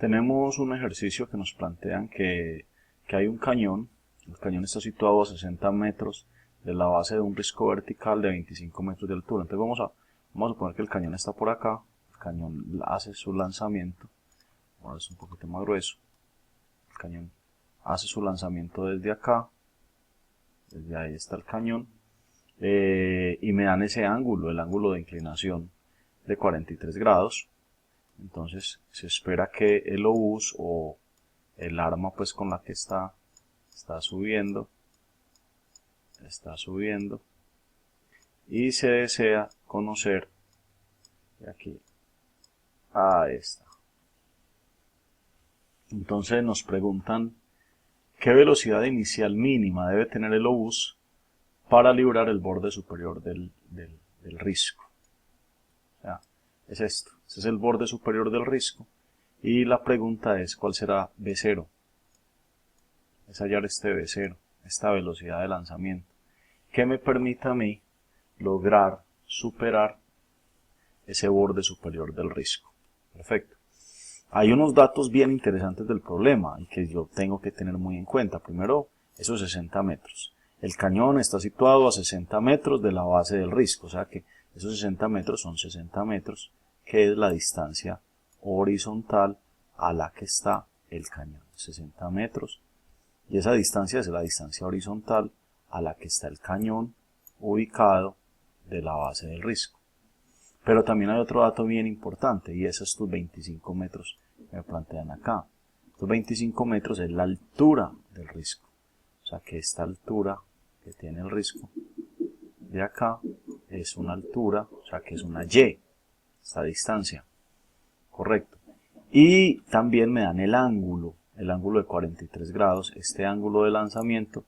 Tenemos un ejercicio que nos plantean que hay un cañón. El cañón está situado a 60 metros de la base de un risco vertical de 25 metros de altura. Entonces vamos a suponer que el cañón está por acá. El cañón hace su lanzamiento. Ahora es un poquito más grueso. El cañón hace su lanzamiento desde acá. Desde ahí está el cañón. Y me dan ese ángulo, el ángulo de inclinación de 43 grados. Entonces se espera que el obús o el arma pues con la que está subiendo y se desea conocer de aquí a esta. Entonces nos preguntan qué velocidad inicial mínima debe tener el obús para librar el borde superior del risco. O sea, es esto, ese es el borde superior del risco y la pregunta es ¿cuál será B0? Es hallar este B0, esta velocidad de lanzamiento, que me permita a mí lograr superar ese borde superior del risco. Perfecto. Hay unos datos bien interesantes del problema y que yo tengo que tener muy en cuenta. Primero, esos 60 metros. El cañón está situado a 60 metros de la base del risco, o sea que esos 60 metros son 60 metros, que es la distancia horizontal a la que está el cañón. 60 metros. Y esa distancia es la distancia horizontal a la que está el cañón ubicado de la base del risco. Pero también hay otro dato bien importante y es estos 25 metros que me plantean acá. Estos 25 metros es la altura del risco. O sea que esta altura que tiene el risco de acá es una altura, o sea que es una Y, esta distancia. Correcto. Y también me dan el ángulo de 43 grados, este ángulo de lanzamiento,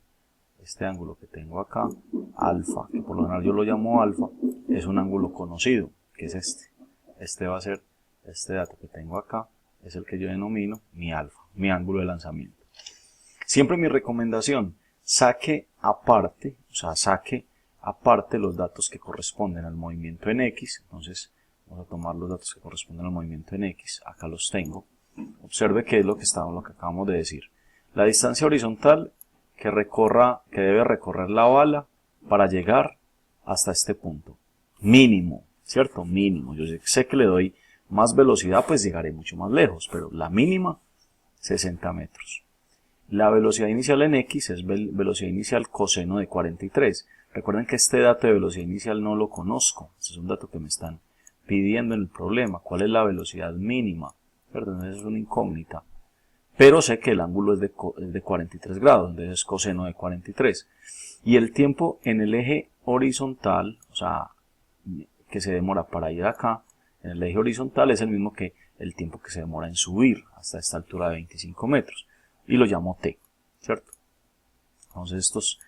este ángulo que tengo acá, alfa, que por lo general yo lo llamo alfa, es un ángulo conocido, que es este. Este va a ser, este dato que tengo acá, es el que yo denomino mi alfa, mi ángulo de lanzamiento. Siempre mi recomendación, saque aparte los datos que corresponden al movimiento en X. Entonces vamos a tomar los datos que corresponden al movimiento en X, acá los tengo. Observe qué es lo que acabamos de decir. La distancia horizontal que debe recorrer la bala para llegar hasta este punto. Mínimo, ¿cierto? Mínimo. Yo sé que le doy más velocidad, pues llegaré mucho más lejos, pero la mínima, 60 metros. La velocidad inicial en X es velocidad inicial coseno de 43. Recuerden que este dato de velocidad inicial no lo conozco. Este es un dato que me están pidiendo en el problema. ¿Cuál es la velocidad mínima? Entonces es una incógnita. Pero sé que el ángulo es de 43 grados, entonces es coseno de 43. Y el tiempo en el eje horizontal, o sea, que se demora para ir acá, en el eje horizontal es el mismo que el tiempo que se demora en subir hasta esta altura de 25 metros. Y lo llamo T, ¿cierto? Entonces estos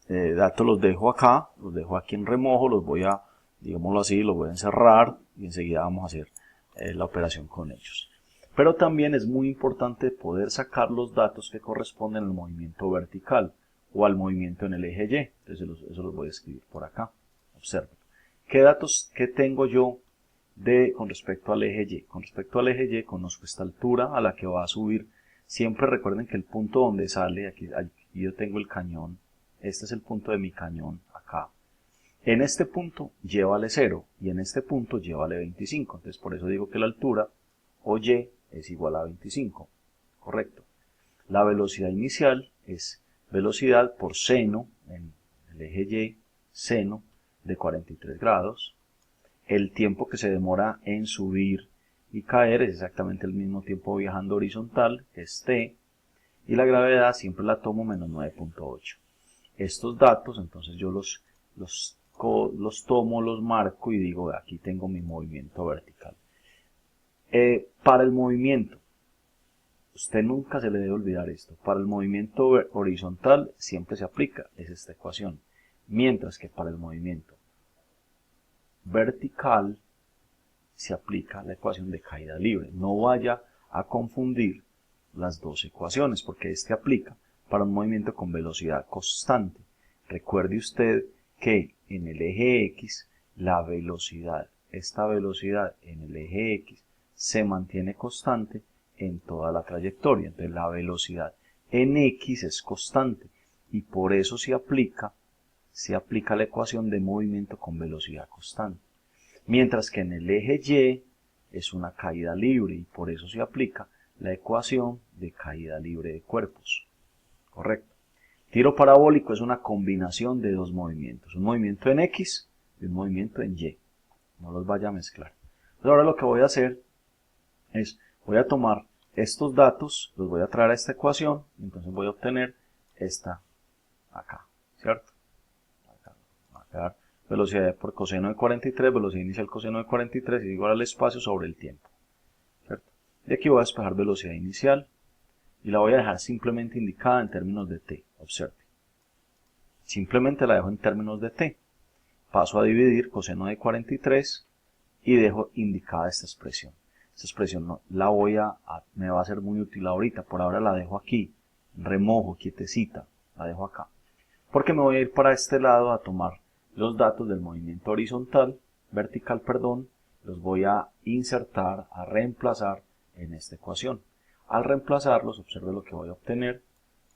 datos los dejo aquí en remojo, los voy a, digámoslo así, los voy a encerrar y enseguida vamos a hacer la operación con ellos. Pero también es muy importante poder sacar los datos que corresponden al movimiento vertical o al movimiento en el eje Y. Entonces eso los voy a escribir por acá. Observen. ¿Qué datos tengo yo con respecto al eje Y? Con respecto al eje Y conozco esta altura a la que va a subir. Siempre recuerden que el punto donde sale, aquí yo tengo el cañón. Este es el punto de mi cañón acá. En este punto llévale 0 y en este punto llévale 25. Entonces por eso digo que la altura o Y es igual a 25, correcto. La velocidad inicial es velocidad por seno, en el eje Y, seno de 43 grados. El tiempo que se demora en subir y caer es exactamente el mismo tiempo viajando horizontal, que es T. Y la gravedad siempre la tomo menos 9.8. Estos datos, entonces yo los tomo, los marco y digo, aquí tengo mi movimiento vertical. Para el movimiento, usted nunca se le debe olvidar esto, para el movimiento horizontal siempre se aplica esta ecuación, mientras que para el movimiento vertical se aplica la ecuación de caída libre. No vaya a confundir las dos ecuaciones, porque este aplica para un movimiento con velocidad constante. Recuerde usted que en el eje X, la velocidad, esta velocidad en el eje X, se mantiene constante en toda la trayectoria. Entonces la velocidad en X es constante y por eso se aplica la ecuación de movimiento con velocidad constante. Mientras que en el eje Y es una caída libre y por eso se aplica la ecuación de caída libre de cuerpos. Correcto. Tiro parabólico es una combinación de dos movimientos, un movimiento en X y un movimiento en Y. No los vaya a mezclar. Entonces ahora lo que voy a hacer es, voy a tomar estos datos, los voy a traer a esta ecuación, y entonces voy a obtener esta acá, ¿cierto? Acá va a quedar velocidad por coseno de 43, velocidad inicial coseno de 43 es igual al espacio sobre el tiempo, ¿cierto? Y aquí voy a despejar velocidad inicial y la voy a dejar simplemente indicada en términos de t, observe. Simplemente la dejo en términos de t. Paso a dividir coseno de 43 y dejo indicada esta expresión. Esta expresión no, me va a ser muy útil ahorita, por ahora la dejo aquí, remojo, quietecita, la dejo acá. Porque me voy a ir para este lado a tomar los datos del movimiento vertical, los voy a insertar, a reemplazar en esta ecuación. Al reemplazarlos, observe lo que voy a obtener.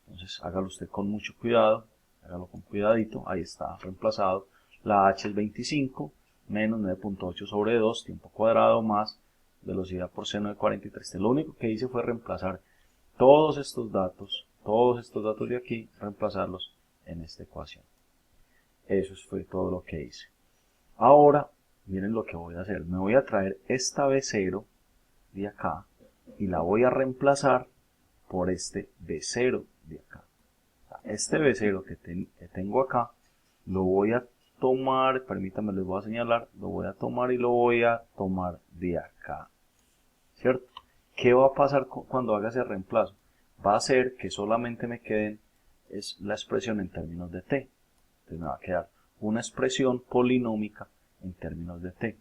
Entonces hágalo usted con mucho cuidado, hágalo con cuidadito, ahí está reemplazado. La h es 25 menos 9.8 sobre 2, tiempo cuadrado más velocidad por seno de 43. Lo único que hice fue reemplazar todos estos datos de aquí, reemplazarlos en esta ecuación. Eso fue todo lo que hice. Ahora, miren lo que voy a hacer. Me voy a traer esta B0 de acá y la voy a reemplazar por este B0 de acá. Este B0 que tengo acá, lo voy a tomar, permítanme, les voy a señalar, lo voy a tomar y lo voy a tomar de acá, ¿cierto? ¿Qué va a pasar cuando haga ese reemplazo? Va a hacer que solamente me queden la expresión en términos de t. Entonces me va a quedar una expresión polinómica en términos de t.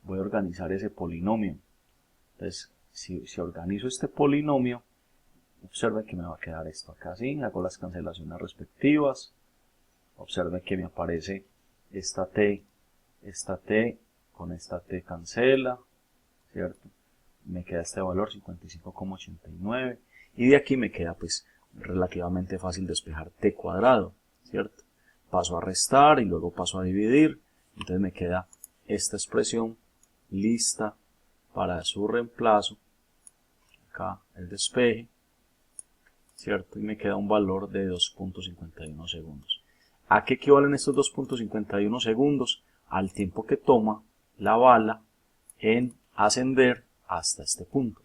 Voy a organizar ese polinomio. Entonces, si organizo este polinomio, observen que me va a quedar esto acá, ¿sí? Hago las cancelaciones respectivas. Observen que me aparece esta t con esta t cancela, ¿cierto? Me queda este valor 55,89 y de aquí me queda pues relativamente fácil despejar t cuadrado, ¿cierto? Paso a restar y luego paso a dividir, entonces me queda esta expresión lista para su reemplazo, acá el despeje, ¿cierto? Y me queda un valor de 2.51 segundos. ¿A qué equivalen estos 2.51 segundos? Al tiempo que toma la bala en ascender hasta este punto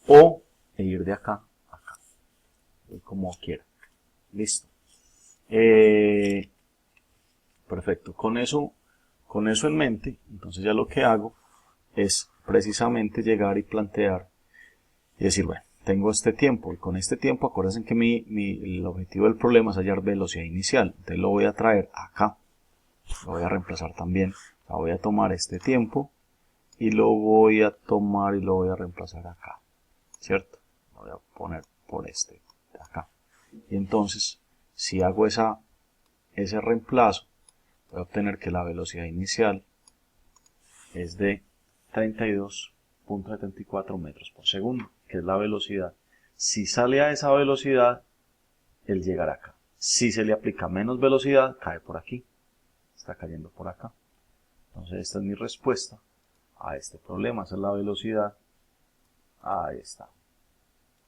o ir de acá a acá, como quiera. Listo. Perfecto. Con eso en mente, entonces ya lo que hago es precisamente llegar y plantear y decir, bueno, tengo este tiempo y con este tiempo acuérdense que el objetivo del problema es hallar velocidad inicial. Entonces lo voy a traer acá, lo voy a reemplazar también. Voy a tomar este tiempo y lo voy a tomar y lo voy a reemplazar acá, ¿cierto? Lo voy a poner por este de acá. Y entonces, si hago ese reemplazo, voy a obtener que la velocidad inicial es de 32.74 metros por segundo, que es la velocidad. Si sale a esa velocidad, él llegará acá. Si se le aplica menos velocidad, cae por aquí. Está cayendo por acá. Entonces esta es mi respuesta a este problema. Esa es la velocidad. Ahí está.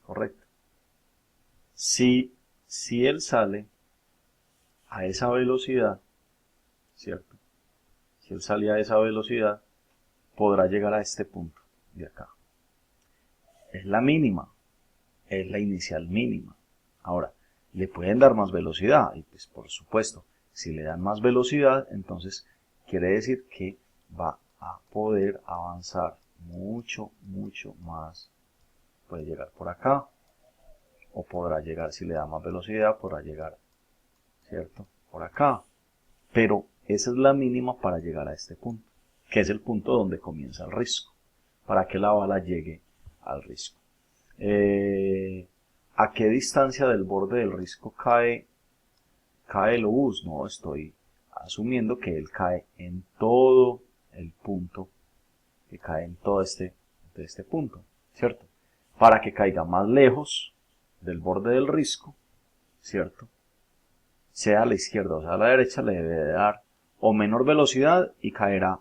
Correcto. Si él sale a esa velocidad, ¿cierto? Si él sale a esa velocidad, podrá llegar a este punto de acá. Es la mínima. Es la inicial mínima. Ahora, le pueden dar más velocidad. Y pues por supuesto, si le dan más velocidad, entonces quiere decir que va a poder avanzar mucho más. Puede llegar por acá, o podrá llegar, si le da más velocidad, podrá llegar, ¿cierto? Por acá. Pero esa es la mínima para llegar a este punto, que es el punto donde comienza el risco, para que la bala llegue al risco. ¿A qué distancia del borde del risco cae el obús? No, estoy asumiendo que él cae en todo el punto, que cae en todo este punto, ¿cierto? para que caiga más lejos del borde del risco, ¿cierto? Sea a la izquierda o sea a la derecha, le debe de dar o menor velocidad y caerá.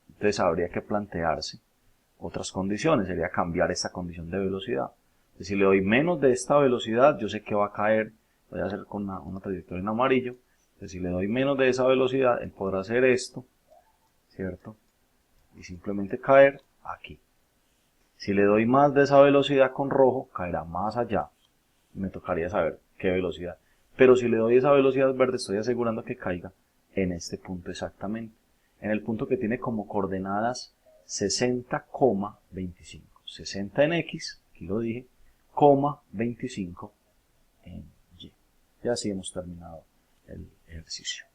Entonces habría que plantearse otras condiciones, sería cambiar esta condición de velocidad. Entonces, si le doy menos de esta velocidad, yo sé que va a caer, voy a hacer con una trayectoria en amarillo. Entonces, si le doy menos de esa velocidad, él podrá hacer esto, ¿cierto? Y simplemente caer aquí. Si le doy más de esa velocidad con rojo, caerá más allá. Me tocaría saber qué velocidad. Pero si le doy esa velocidad verde, estoy asegurando que caiga en este punto exactamente. En el punto que tiene como coordenadas 60,25. 60 en X, aquí lo dije, 25 en Y. Y así hemos terminado el ejercicio.